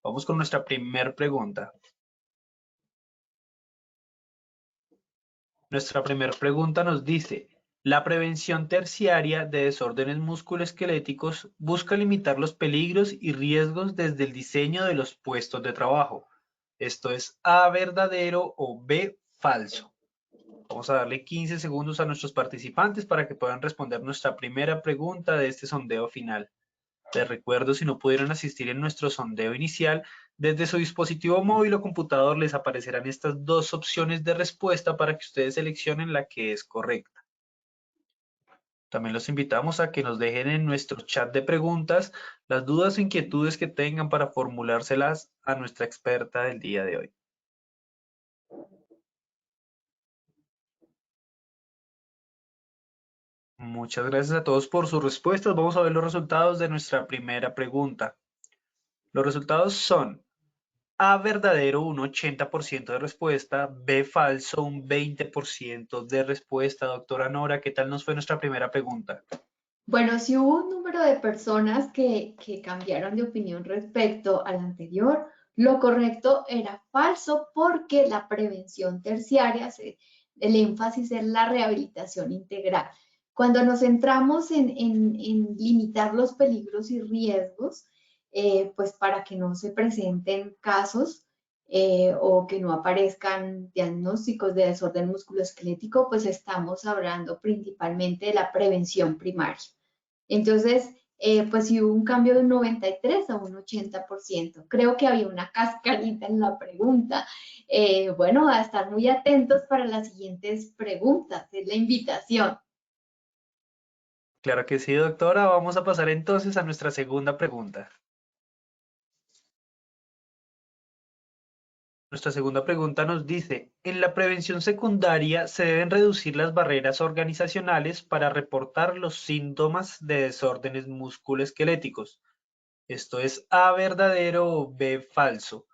Vamos con nuestra primera pregunta. Nuestra primera pregunta nos dice, la prevención terciaria de desórdenes musculoesqueléticos busca limitar los peligros y riesgos desde el diseño de los puestos de trabajo. Esto es A, verdadero o B, falso. Vamos a darle 15 segundos a nuestros participantes para que puedan responder nuestra primera pregunta de este sondeo final. Les recuerdo, si no pudieron asistir en nuestro sondeo inicial, desde su dispositivo móvil o computador les aparecerán estas dos opciones de respuesta para que ustedes seleccionen la que es correcta. También los invitamos a que nos dejen en nuestro chat de preguntas las dudas o inquietudes que tengan para formulárselas a nuestra experta del día de hoy. Muchas gracias a todos por sus respuestas. Vamos a ver los resultados de nuestra primera pregunta. Los resultados son A verdadero un 80% de respuesta, B falso un 20% de respuesta. Doctora Nora, ¿qué tal nos fue nuestra primera pregunta? Bueno, sí hubo un número de personas que cambiaron de opinión respecto al anterior. Lo correcto era falso porque la prevención terciaria, el énfasis es la rehabilitación integral. Cuando nos centramos en limitar los peligros y riesgos, pues para que no se presenten casos o que no aparezcan diagnósticos de desorden musculoesquelético, pues estamos hablando principalmente de la prevención primaria. Entonces, pues sí hubo un cambio de un 93 a un 80%. Creo que había una cascarita en la pregunta. Bueno, a estar muy atentos para las siguientes preguntas, es la invitación. Claro que sí, doctora. Vamos a pasar entonces a nuestra segunda pregunta. Nuestra segunda pregunta nos dice, en la prevención secundaria se deben reducir las barreras organizacionales para reportar los síntomas de desórdenes musculoesqueléticos. Esto es A verdadero o B falso.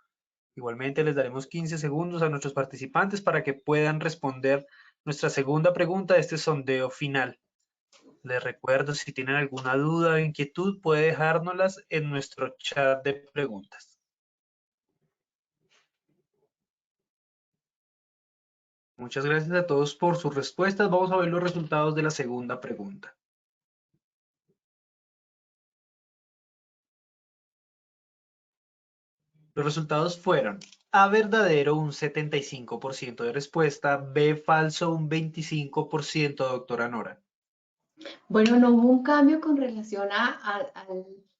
Igualmente les daremos 15 segundos a nuestros participantes para que puedan responder nuestra segunda pregunta de este sondeo final. Les recuerdo, si tienen alguna duda o inquietud, puede dejárnoslas en nuestro chat de preguntas. Muchas gracias a todos por sus respuestas. Vamos a ver los resultados de la segunda pregunta. Los resultados fueron A verdadero un 75% de respuesta, B falso un 25%, doctora Nora. Bueno, no hubo un cambio con relación a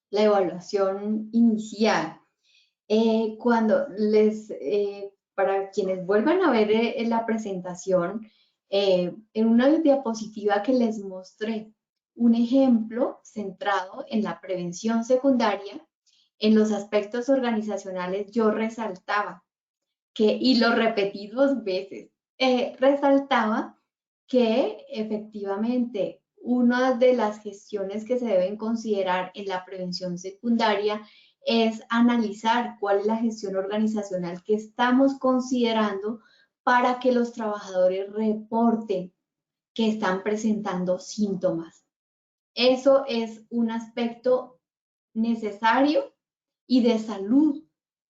la evaluación inicial. Para quienes vuelvan a ver la presentación, en una diapositiva que les mostré, un ejemplo centrado en la prevención secundaria, en los aspectos organizacionales, yo resaltaba y lo repetí 2 veces, resaltaba que efectivamente una de las gestiones que se deben considerar en la prevención secundaria es analizar cuál es la gestión organizacional que estamos considerando para que los trabajadores reporten que están presentando síntomas. Eso es un aspecto necesario y de salud,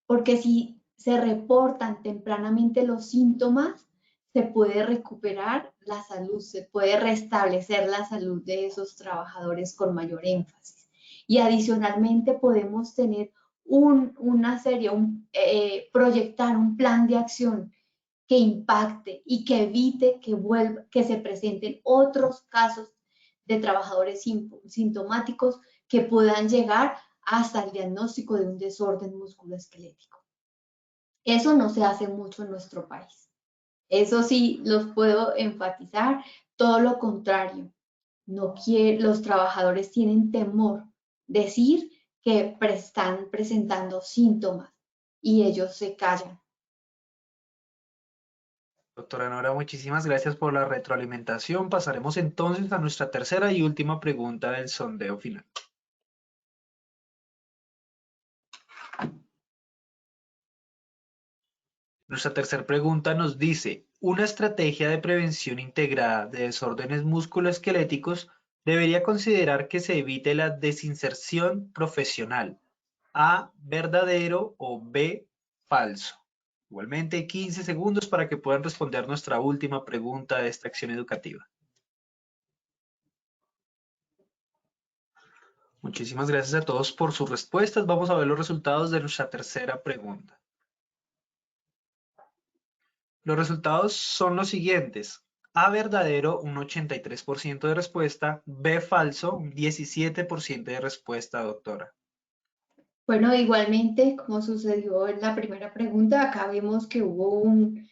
porque si se reportan tempranamente los síntomas, se puede recuperar la salud, se puede restablecer la salud de esos trabajadores con mayor énfasis. Y adicionalmente podemos tener proyectar un plan de acción que impacte y que evite que se presenten otros casos de trabajadores sintomáticos que puedan llegar hasta el diagnóstico de un desorden musculoesquelético. Eso no se hace mucho en nuestro país. Eso sí, los puedo enfatizar, todo lo contrario. Los trabajadores tienen temor decir que están presentando síntomas y ellos se callan. Doctora Nora, muchísimas gracias por la retroalimentación. Pasaremos entonces a nuestra tercera y última pregunta del sondeo final. Nuestra tercera pregunta nos dice, ¿una estrategia de prevención integrada de desórdenes musculoesqueléticos debería considerar que se evite la desinserción profesional? A, verdadero o B, falso. Igualmente 15 segundos para que puedan responder nuestra última pregunta de esta acción educativa. Muchísimas gracias a todos por sus respuestas. Vamos a ver los resultados de nuestra tercera pregunta. Los resultados son los siguientes. A verdadero, un 83% de respuesta. B falso, un 17% de respuesta, doctora. Bueno, igualmente, como sucedió en la primera pregunta, acá vemos que hubo un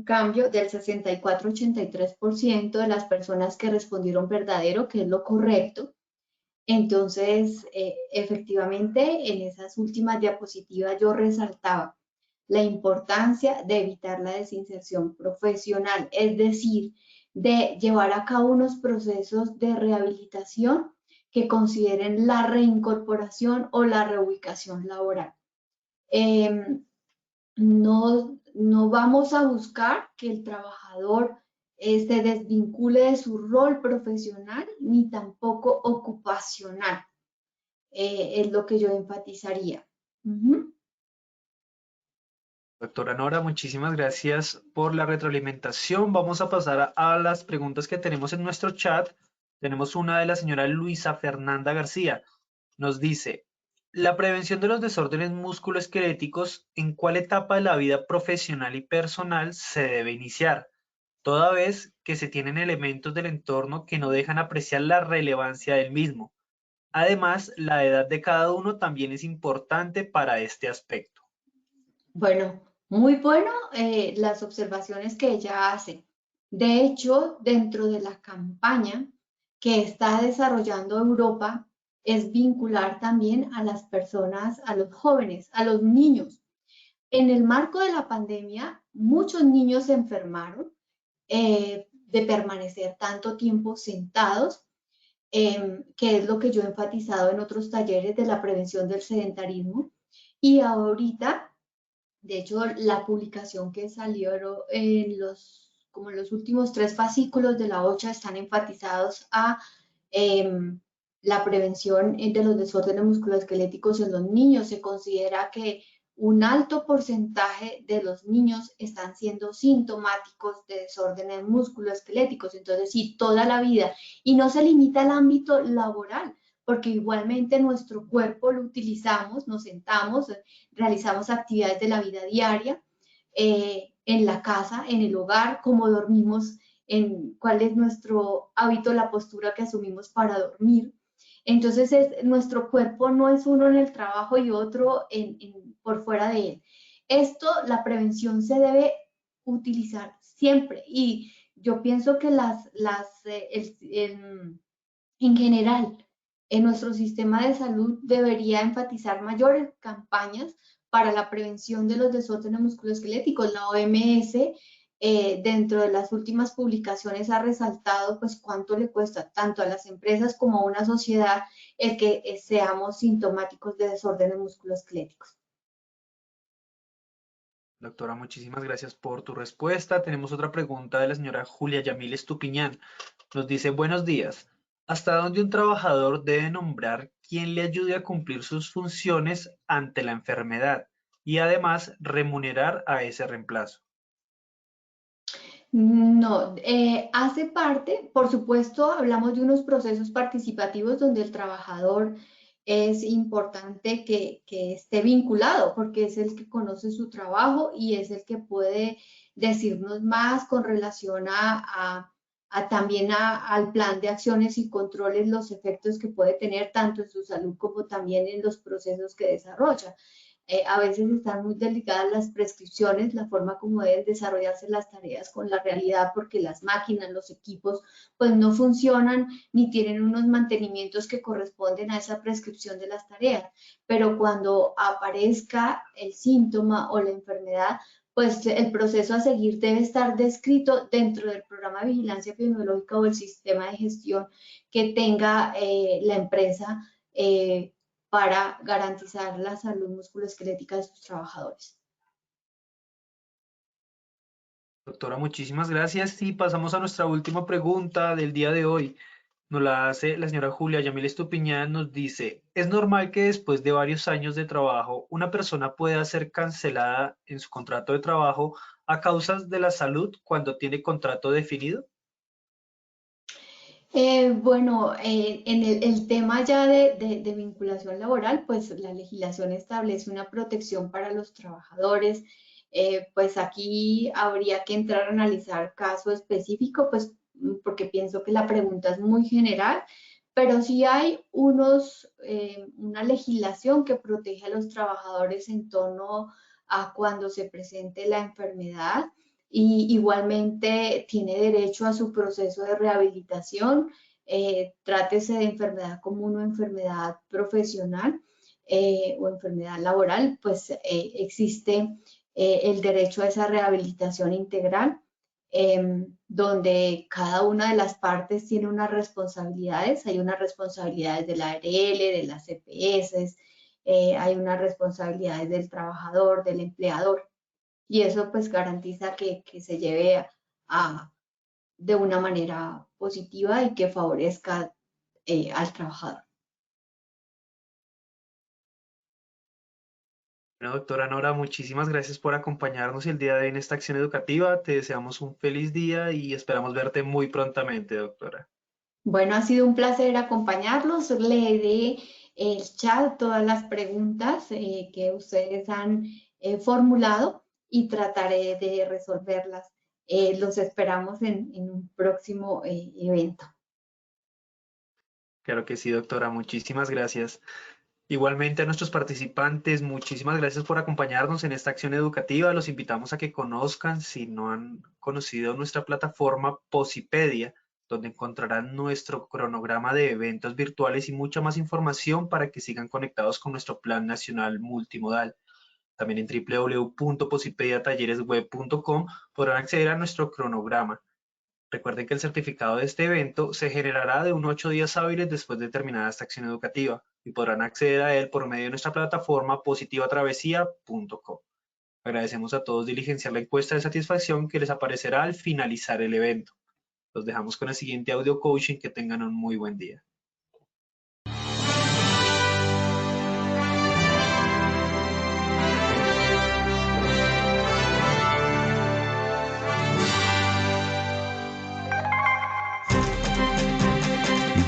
cambio del 64-83% de las personas que respondieron verdadero, que es lo correcto. Entonces, efectivamente, en esas últimas diapositivas yo resaltaba la importancia de evitar la desinserción profesional, es decir, de llevar a cabo unos procesos de rehabilitación que consideren la reincorporación o la reubicación laboral. No vamos a buscar que el trabajador se desvincule de su rol profesional ni tampoco ocupacional. Es lo que yo enfatizaría. Doctora Nora, muchísimas gracias por la retroalimentación. Vamos a pasar a las preguntas que tenemos en nuestro chat. Tenemos una de la señora Luisa Fernanda García. Nos dice, la prevención de los desórdenes musculoesqueléticos, ¿en cuál etapa de la vida profesional y personal se debe iniciar? Toda vez que se tienen elementos del entorno que no dejan apreciar la relevancia del mismo. Además, la edad de cada uno también es importante para este aspecto. Bueno, muy bueno las observaciones que ella hace. De hecho, dentro de la campaña que está desarrollando Europa, es vincular también a las personas, a los jóvenes, a los niños. En el marco de la pandemia, muchos niños se enfermaron de permanecer tanto tiempo sentados, que es lo que yo he enfatizado en otros talleres de la prevención del sedentarismo. Y ahorita, de hecho, la publicación que salió en como los últimos 3 fascículos de la OCHA están enfatizados a la prevención de los desórdenes musculoesqueléticos en los niños. Se considera que un alto porcentaje de los niños están siendo sintomáticos de desórdenes musculoesqueléticos. Entonces, sí, toda la vida. Y no se limita al ámbito laboral, porque igualmente nuestro cuerpo lo utilizamos, nos sentamos, realizamos actividades de la vida diaria, en la casa, en el hogar, cómo dormimos, en cuál es nuestro hábito, la postura que asumimos para dormir. Entonces, nuestro cuerpo no es uno en el trabajo y otro por fuera de él. Esto, la prevención se debe utilizar siempre y yo pienso que en general, en nuestro sistema de salud debería enfatizar mayores campañas para la prevención de los desórdenes musculoesqueléticos. La OMS, dentro de las últimas publicaciones, ha resaltado pues cuánto le cuesta tanto a las empresas como a una sociedad el que seamos sintomáticos de desórdenes musculoesqueléticos. Doctora, muchísimas gracias por tu respuesta. Tenemos otra pregunta de la señora Julia Yamil Estupiñán. Nos dice, buenos días. ¿Hasta dónde un trabajador debe nombrar quien le ayude a cumplir sus funciones ante la enfermedad y además remunerar a ese reemplazo? No, hace parte, por supuesto, hablamos de unos procesos participativos donde el trabajador es importante que esté vinculado porque es el que conoce su trabajo y es el que puede decirnos más con relación también al plan de acciones y controles, los efectos que puede tener tanto en su salud como también en los procesos que desarrolla. A veces están muy delicadas las prescripciones, la forma como deben desarrollarse las tareas con la realidad, porque las máquinas, los equipos, pues no funcionan ni tienen unos mantenimientos que corresponden a esa prescripción de las tareas. Pero cuando aparezca el síntoma o la enfermedad, pues el proceso a seguir debe estar descrito dentro del programa de vigilancia epidemiológica o el sistema de gestión que tenga la empresa para garantizar la salud musculoesquelética de sus trabajadores. Doctora, muchísimas gracias y pasamos a nuestra última pregunta del día de hoy. Nos la hace la señora Julia Yamil Estupiñán, nos dice, ¿es normal que después de varios años de trabajo una persona pueda ser cancelada en su contrato de trabajo a causas de la salud cuando tiene contrato definido? Bueno, en el tema ya de vinculación laboral, pues la legislación establece una protección para los trabajadores Pues aquí habría que entrar a analizar caso específico, pues porque pienso que la pregunta es muy general, pero sí hay una legislación que protege a los trabajadores en torno a cuando se presente la enfermedad y igualmente tiene derecho a su proceso de rehabilitación, trátese de enfermedad común o enfermedad profesional o enfermedad laboral, pues existe el derecho a esa rehabilitación integral, donde cada una de las partes tiene unas responsabilidades. Hay unas responsabilidades de la ARL, de las EPS, hay unas responsabilidades del trabajador, del empleador, y eso pues garantiza que se lleve de una manera positiva y que favorezca al trabajador. Bueno, doctora Nora, muchísimas gracias por acompañarnos el día de hoy en esta acción educativa. Te deseamos un feliz día y esperamos verte muy prontamente, doctora. Bueno, ha sido un placer acompañarlos. Leeré el chat, todas las preguntas que ustedes han formulado y trataré de resolverlas. Los esperamos en un próximo evento. Claro que sí, doctora, muchísimas gracias. Igualmente a nuestros participantes, muchísimas gracias por acompañarnos en esta acción educativa. Los invitamos a que conozcan, si no han conocido, nuestra plataforma Posipedia, donde encontrarán nuestro cronograma de eventos virtuales y mucha más información para que sigan conectados con nuestro Plan Nacional Multimodal. También en www.posipediatalleresweb.com podrán acceder a nuestro cronograma. Recuerden que el certificado de este evento se generará de 1 a 8 días hábiles después de terminada esta acción educativa y podrán acceder a él por medio de nuestra plataforma positivatravesía.com. Agradecemos a todos diligenciar la encuesta de satisfacción que les aparecerá al finalizar el evento. Los dejamos con el siguiente audio coaching. Que tengan un muy buen día.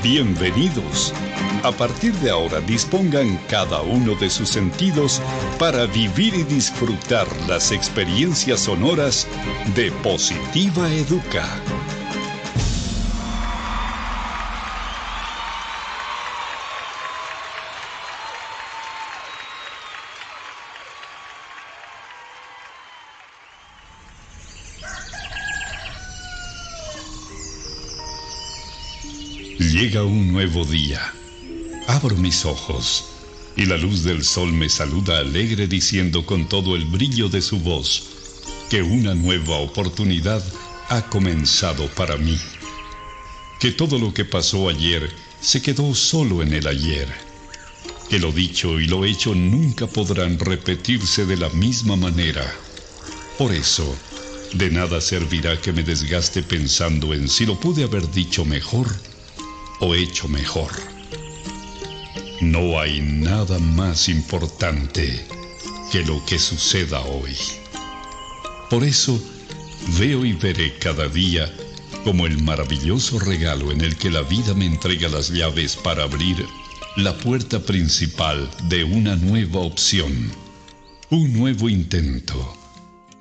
Bienvenidos. A partir de ahora dispongan cada uno de sus sentidos para vivir y disfrutar las experiencias sonoras de Positiva Educa. Llega un nuevo día. Abro mis ojos y la luz del sol me saluda alegre diciendo con todo el brillo de su voz que una nueva oportunidad ha comenzado para mí. Que todo lo que pasó ayer se quedó solo en el ayer. Que lo dicho y lo hecho nunca podrán repetirse de la misma manera. Por eso, de nada servirá que me desgaste pensando en si lo pude haber dicho mejor o hecho mejor. No hay nada más importante que lo que suceda hoy. Por eso, veo y veré cada día como el maravilloso regalo en el que la vida me entrega las llaves para abrir la puerta principal de una nueva opción, un nuevo intento.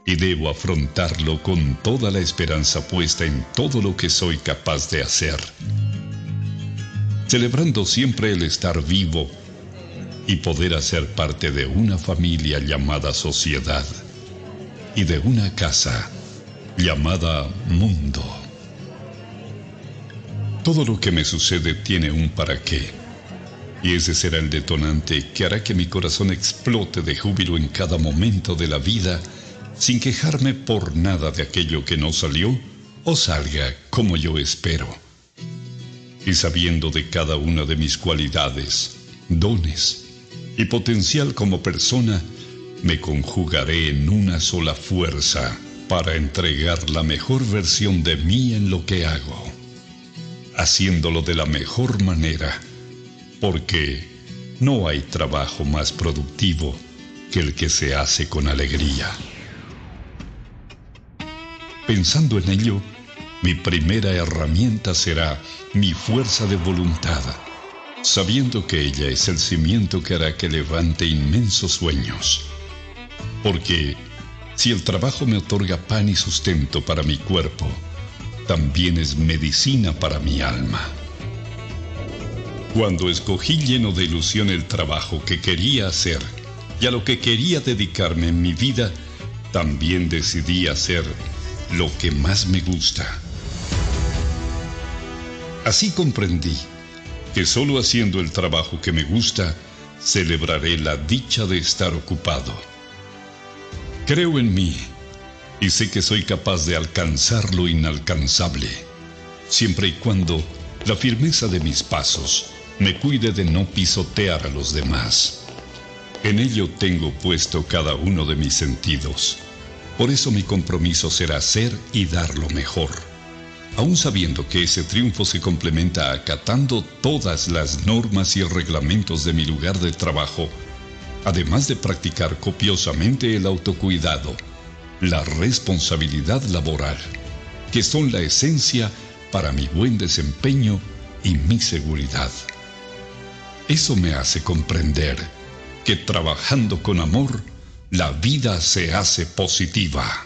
Y debo afrontarlo con toda la esperanza puesta en todo lo que soy capaz de hacer. Celebrando siempre el estar vivo y poder hacer parte de una familia llamada sociedad y de una casa llamada mundo. Todo lo que me sucede tiene un para qué, y ese será el detonante que hará que mi corazón explote de júbilo en cada momento de la vida, sin quejarme por nada de aquello que no salió o salga como yo espero. Y sabiendo de cada una de mis cualidades, dones y potencial como persona, me conjugaré en una sola fuerza para entregar la mejor versión de mí en lo que hago, haciéndolo de la mejor manera, porque no hay trabajo más productivo que el que se hace con alegría. Pensando en ello, mi primera herramienta será mi fuerza de voluntad, sabiendo que ella es el cimiento que hará que levante inmensos sueños. Porque Si el trabajo me otorga pan y sustento para mi cuerpo, también es medicina para mi alma. Cuando escogí lleno de ilusión el trabajo que quería hacer y a lo que quería dedicarme en mi vida, también decidí hacer lo que más me gusta. Así comprendí que solo haciendo el trabajo que me gusta, celebraré la dicha de estar ocupado. Creo en mí y sé que soy capaz de alcanzar lo inalcanzable, siempre y cuando la firmeza de mis pasos me cuide de no pisotear a los demás. En ello tengo puesto cada uno de mis sentidos. Por eso mi compromiso será hacer y dar lo mejor, aun sabiendo que ese triunfo se complementa acatando todas las normas y reglamentos de mi lugar de trabajo, además de practicar copiosamente el autocuidado, la responsabilidad laboral, que son la esencia para mi buen desempeño y mi seguridad. Eso me hace comprender que trabajando con amor, la vida se hace positiva.